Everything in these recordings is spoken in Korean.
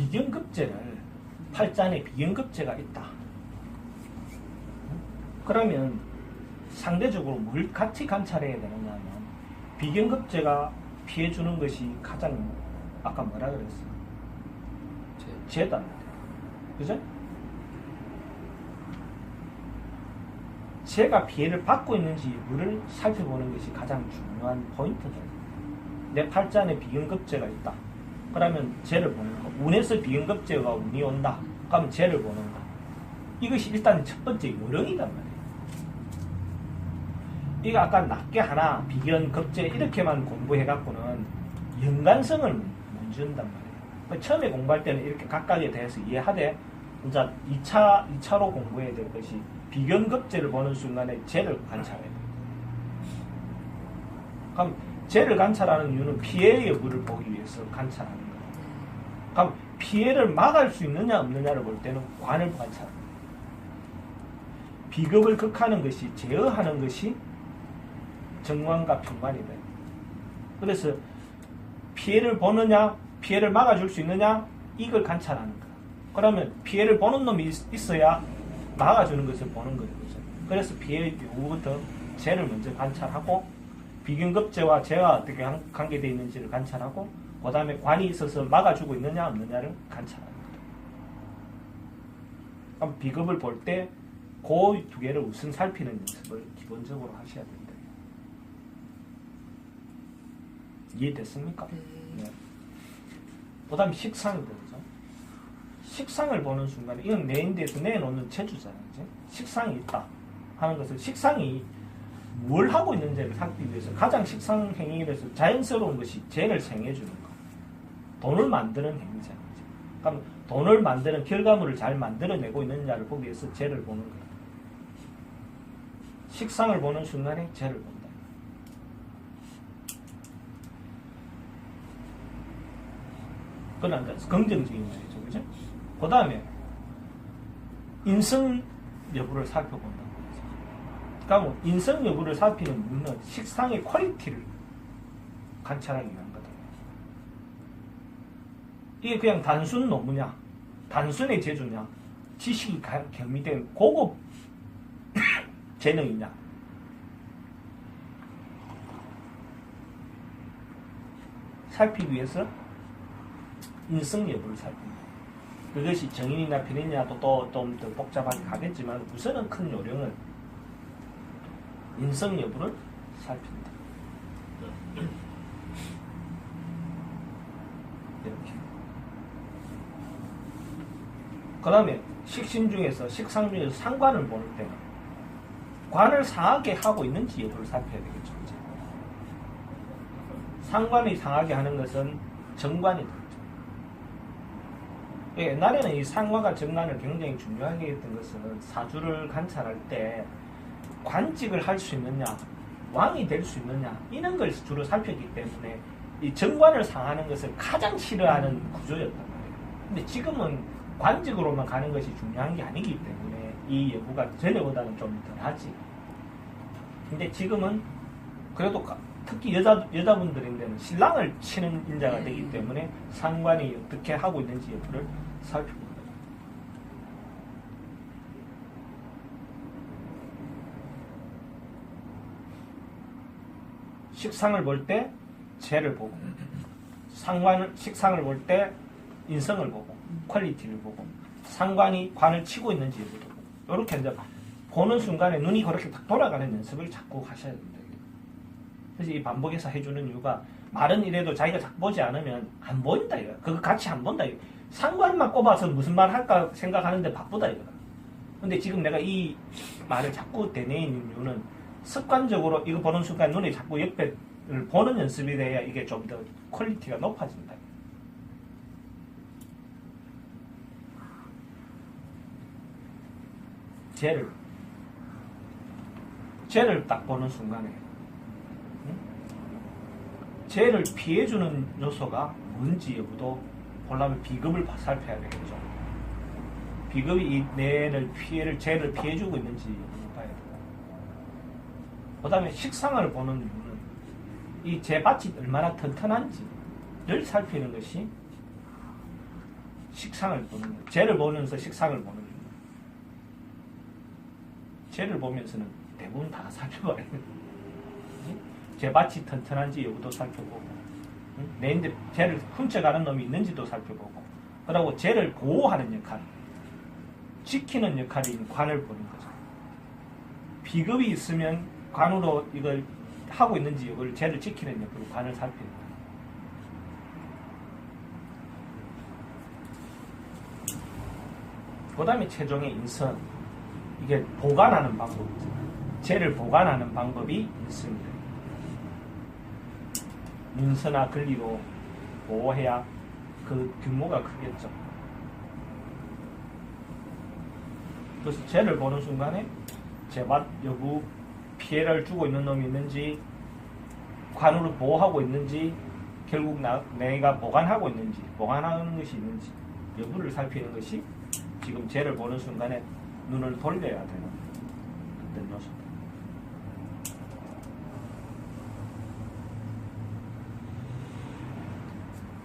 비경급제를 팔자 안에 비경급제가 있다. 그러면 상대적으로 뭘 같이 관찰해야 되느냐 하면 비경급제가 피해주는 것이 가장 아까 뭐라 그랬어? 재단. 그죠? 제가 피해를 받고 있는지 여부를 살펴보는 것이 가장 중요한 포인트다. 내 팔자 안에 비경급제가 있다. 그러면 재를 보는 거. 운에서 비경급제가 운이 온다. 그러면 재를 보는 거. 이것이 일단 첫 번째 요령이단 말이에요. 이거 아까 낮게 하나 비경급제 이렇게만 공부해갖고는 연관성을 못 준단 말이에요. 처음에 공부할 때는 이렇게 각각에 대해서 이해하되 이제 2차로 공부해야 될 것이 비경급제를 보는 순간에 재를 관찰해야 돼요. 그럼 재를 관찰하는 이유는 피해 여부를 보기 위해서 관찰하는 거예요. 그럼 피해를 막을 수 있느냐 없느냐를 볼 때는 관을 관찰합니다. 비급을 극하는 것이 제어하는 것이 정관과 평관이다. 그래서 피해를 보느냐 피해를 막아줄 수 있느냐 이걸 관찰하는 거예요. 그러면 피해를 보는 놈이 있어야 막아주는 것을 보는 거예요. 그래서 피해 요구부터 재를 먼저 관찰하고 비경급제와 재와 어떻게 관계되어 있는지를 관찰하고 그 다음에 관이 있어서 막아주고 있느냐 없느냐를 관찰하는 거예요. 그럼 비급을 볼 때 그 두 개를 우선 살피는 연습을 기본적으로 하셔야 된다. 이해됐습니까? 네. 그 다음에 식상이 되죠. 식상을 보는 순간에 이건 내인대에서 내놓는 체주잖아요. 그치? 식상이 있다 하는 것은 식상이 뭘 하고 있는지를 살피기 위해서 가장 식상 행위에서 자연스러운 것이 재를 생해주는 거. 돈을 만드는 행위잖아요. 그럼 돈을 만드는 결과물을 잘 만들어내고 있느냐를 보기 위해서 재를 보는 거예요. 식상을 보는 순간에 재를 본다. 그건 긍정적인 말이죠. 그죠? 그 다음에 인성 여부를 살펴본다고 하죠. 그러니까 인성 여부를 살피는 이유는 식상의 퀄리티를 관찰하기 위한 거다. 이게 그냥 단순 노무냐, 단순의 재주냐, 지식이 겸비된 고급 재능이냐. 살피기 위해서 인성 여부를 살핍니다. 그것이 정인이나 편인이나 또 좀 더 복잡하게 가겠지만 우선은 큰 요령은 인성 여부를 살핍니다. 이렇게. 그 다음에 식신 중에서 식상 중에서 상관을 보는 때는 관을 상하게 하고 있는지 여부를 살펴야 되겠죠. 그치? 상관이 상하게 하는 것은 정관이 되겠죠. 옛날에는 이 상관과 정관을 굉장히 중요하게 했던 것은 사주를 관찰할 때 관직을 할 수 있느냐, 왕이 될 수 있느냐 이런 걸 주로 살폈기 때문에 이 정관을 상하는 것을 가장 싫어하는 구조였단 말이에요. 근데 지금은 관직으로만 가는 것이 중요한 게 아니기 때문에 이 여부가 전에보다는 좀 덜하지. 근데 지금은 그래도 특히 여자분들인데는 신랑을 치는 인자가 되기 때문에 상관이 어떻게 하고 있는지 여부를 살펴보는 거예요. 식상을 볼 때 재를 보고, 식상을 볼 때 인성을 보고, 퀄리티를 보고, 상관이 관을 치고 있는지 여부도 보고, 이렇게 이제 보는 순간에 눈이 그렇게 딱 돌아가는 연습을 자꾸 하셔야 됩니다. 그래서 이 반복해서 해주는 이유가 말은 이래도 자기가 자꾸 보지 않으면 안 보인다 이거. 그거 같이 안 본다 이거. 상관만 꼽아서 무슨 말 할까 생각하는데 바쁘다 이거. 근데 지금 내가 이 말을 자꾸 되뇌이는 이유는 습관적으로 이거 보는 순간 눈에 자꾸 옆에를 보는 연습이 돼야 이게 좀 더 퀄리티가 높아진다. 재를 딱 보는 순간에 재를 피해주는 요소가 뭔지 여부도 보려면 비급을 살펴야 되겠죠. 비급이 이 재를 피해주고 있는지 여부를 봐야 되고, 그 다음에 식상을 보는 이유는 이 재밭이 얼마나 튼튼한지를 살피는 것이 식상을 보는 거예요. 쟤를 보면서 식상을 보는 거예요. 쟤를 보면서는 대부분 다 살펴봐야 돼요. 제 밭이 튼튼한지 여부도 살펴보고, 내인데 쟤를 훔쳐가는 놈이 있는지도 살펴보고, 그리고 쟤를 보호하는 역할, 지키는 역할인 관을 보는 거죠. 비겁이 있으면 관으로 이걸 하고 있는지 이걸 쟤를 지키는 역할로 관을 살피는 거예요. 그 다음에 최종의 인선, 이게 보관하는 방법이잖아요. 쟤를 보관하는 방법이 인선이에요. 문서나 글리로 보호해야 그 규모가 크겠죠. 그래서 쟤를 보는 순간에 제밭 여부 피해를 주고 있는 놈이 있는지, 관으로 보호하고 있는지, 결국 내가 보관하고 있는지, 보관하는 것이 있는지 여부를 살피는 것이 지금 쟤를 보는 순간에 눈을 돌려야 되는 어떤 요소입니다.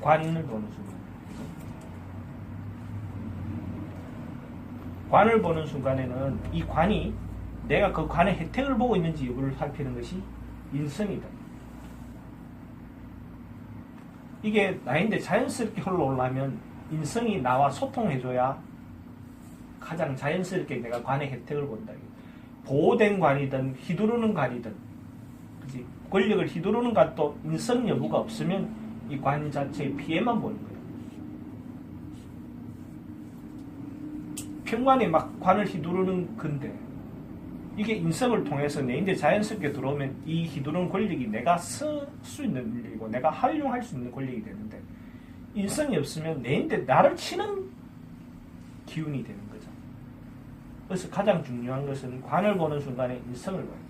관을 보는 순간, 관을 보는 순간에는 이 관이 내가 그 관의 혜택을 보고 있는지 여부를 살피는 것이 인성이다. 이게 나인데 자연스럽게 흘러오려면 인성이 나와 소통해줘야 가장 자연스럽게 내가 관의 혜택을 본다. 보호된 관이든 휘두르는 관이든, 그치? 권력을 휘두르는 관도 인성 여부가 없으면 이 관 자체의 피해만 보는 거예요. 평관이 막 관을 휘두르는 건데, 이게 인성을 통해서 내인데 자연스럽게 들어오면 이 휘두르는 권력이 내가 쓸 수 있는 권력이고 내가 활용할 수 있는 권력이 되는데, 인성이 없으면 내인데 나를 치는 기운이 되는 거죠. 그래서 가장 중요한 것은 관을 보는 순간에 인성을 봐요.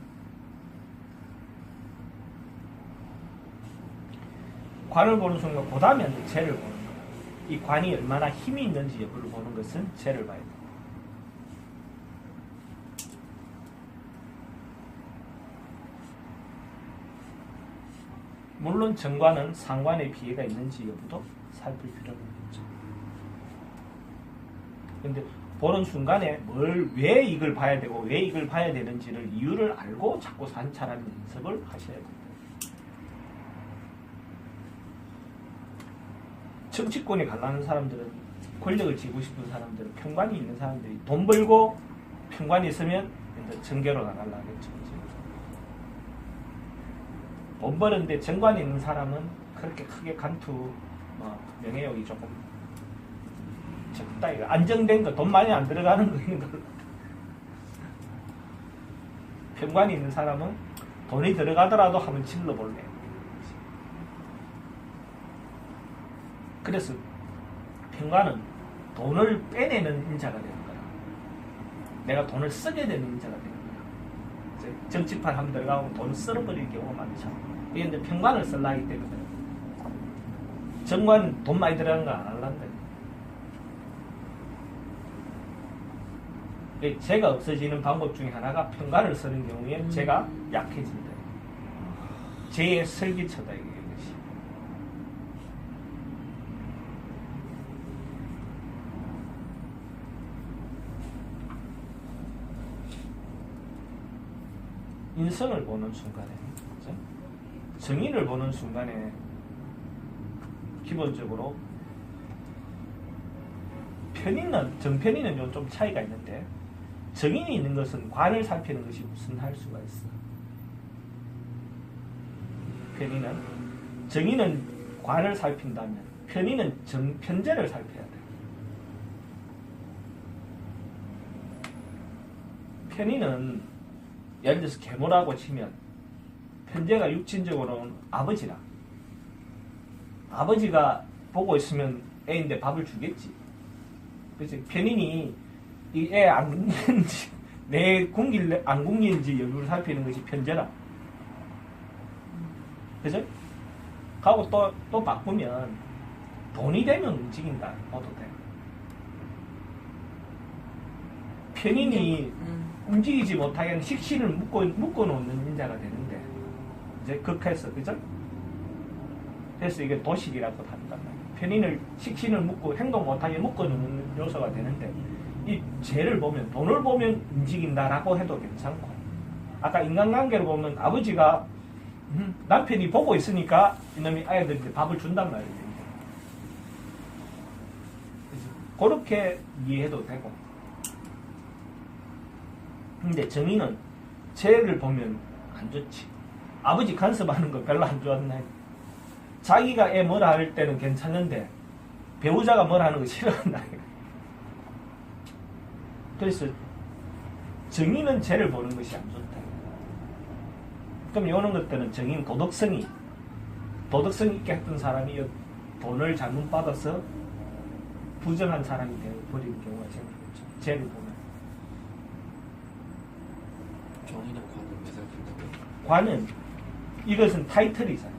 관을 보는 순간 그 다음에 이제 쟤를 보는 거예요. 이 관이 얼마나 힘이 있는지 여부를 보는 것은 쟤를 봐야 돼요. 물론 정관은 상관의 피해가 있는지 여부도 살필 필요는 있죠. 근데 보는 순간에 왜 이걸 봐야 되고 왜 이걸 봐야 되는지를 이유를 알고 자꾸 관찰하는 연습을 하셔야 됩니다. 정치권에 가려는 사람들은, 권력을 쥐고 싶은 사람들은, 평관이 있는 사람들이 돈 벌고 평관이 있으면 정계로 나가려 하겠죠. 돈 버는데 정관이 있는 사람은 그렇게 크게 간투, 명예욕이 조금 적다. 안정된 거, 돈 많이 안 들어가는 거 있는 걸로. 평관이 있는 사람은 돈이 들어가더라도 한번 질러볼래. 그래서 평관은 돈을 빼내는 인자가 되는 거야. 내가 돈을 쓰게 되는 인자가 되는 거야. 정치판 한번 들어가면 돈 쓸어버릴 경우가 많죠. 그런데 평관을 쓰려 하기 때문에 정관 돈 많이 들어가는 거 안 할란다. 제가 없어지는 방법 중에 하나가 평관을 쓰는 경우에 제가 약해진다. 제의 설기처다 이게. 인성을 보는 순간에, 그렇죠? 정인을 보는 순간에 기본적으로 정편이는 좀 차이가 있는데, 정인이 있는 것은 관을 살피는 것이 우선할 수가 있어. 정인은 관을 살핀다면 편인은 편제를 살펴야 돼. 편인은 예를 들어서 계모라고 치면 편제가 육친적으로는 아버지라. 아버지가 보고 있으면 애인데 밥을 주겠지. 그래서 편인이 이 애 안 굶기는지 내 굶길 안 굶기는지 여부를 살피는 것이 편제라. 그죠? 하고 또 바꾸면 돈이 되면 움직인다. 봐도 돼. 편인이 움직이지 못하게 하는 식신을 묶어놓는 인자가 되는데, 이제 극해서, 그죠? 그래서 이게 도식이라고 한단 말이에요. 편인을, 식신을 묶고 행동 못하게 묶어놓는 요소가 되는데, 이 죄를 보면, 돈을 보면 움직인다라고 해도 괜찮고, 아까 인간관계를 보면 아버지가 남편이 보고 있으니까 이놈이 아이들한테 밥을 준단 말이에요. 그래서 그렇게 이해해도 되고. 근데 정의는 죄를 보면 안 좋지. 아버지 간섭하는 거 별로 안 좋았네. 자기가 애 뭐라 할 때는 괜찮은데 배우자가 뭐라 하는 거 싫어한다. 그래서 정의는 죄를 보는 것이 안 좋다. 그럼 이런 것들은 정의는 도덕성이 있게 했던 사람이 돈을 잘못 받아서 부정한 사람이 되어버리는 경우가 생기죠. 죄를 보면. 정의는 관을 왜 살핀다고요? 관은 이것은 타이틀이잖아요.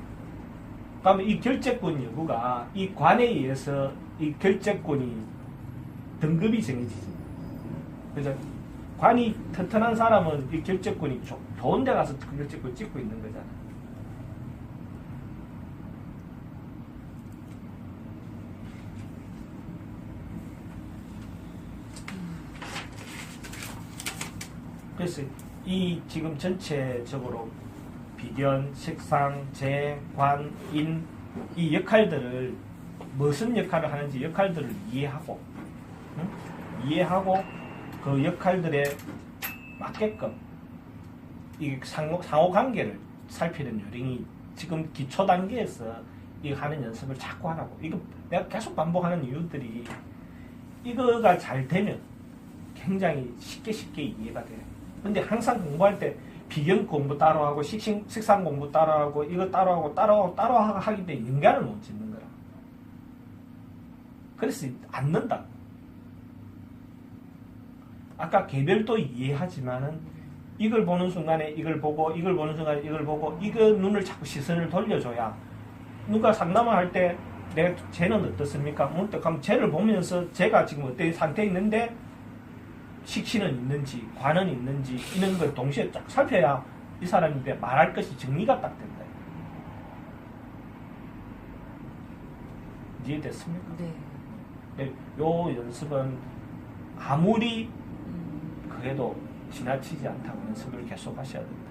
그러면 이 결재권 여부가 이 관에 의해서 이 결재권이 등급이 정해지죠. 그래서 관이 튼튼한 사람은 이 결재권이 좋은 데 가서 그 결재권 찍고 있는 거잖아. 그래서 이 지금 전체적으로 비견, 식상, 재, 관, 인, 이 역할들을 무슨 역할을 하는지 역할들을 이해하고 그 역할들에 맞게끔 이 상호관계를 살피는 요령이 지금 기초 단계에서 이 하는 연습을 자꾸 하라고. 이거 내가 계속 반복하는 이유들이 이거가 잘 되면 굉장히 쉽게 이해가 돼요. 근데 항상 공부할 때 비경 공부 따로 하고 식상 공부 따로 하고 이거 따로 하고 하기 때문에 연관을 못 짓는 거라. 그래서 안 는다. 아까 개별도 이해하지만은 이걸 보는 순간에 이걸 보고 이걸 보는 순간에 이걸 보고 이거 눈을 자꾸 시선을 돌려줘야 누가 상담을 할 때 내가 쟤는 어떻습니까? 문득 하면 쟤를 보면서 제가 지금 어떤 상태에 있는데 식신은 있는지 관은 있는지 이런 걸 동시에 쫙 살펴야 이 사람인데 말할 것이 정리가 딱 된다. 이해됐습니까? 네. 요 연습은 아무리 그래도 지나치지 않다고 연습을 계속 하셔야 된다.